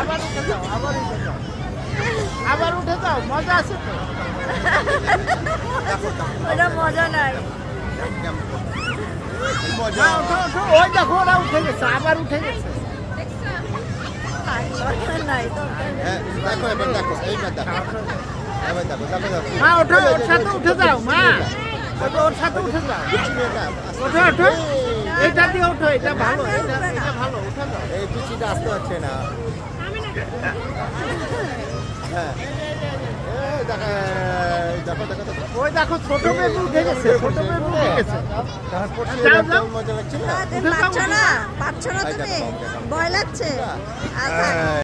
আবার উঠে যাও, আবার উঠে যাও, মজা আছে তো। ওটা মজা নাই। ওই দেখো ওরা উঠে গেছে, আবার উঠে গেছে। মা ওঠো, ওর সাথে উঠে যাও, মা ওর সাথে উঠে যাও, ওঠো ওঠো, এটা দিয়ে ওঠো, এটা ভালো, এটা ভালো, উঠে যাও। এই পিছিটা আসতে হচ্ছে না। হ্যাঁ ওই দেখো ছোট বেবি উঠে গেছে, ছোট বেবি উঠে গেছে। মজা লাগছে না, পাচ্ছ না তুমি, ভয় লাগছে।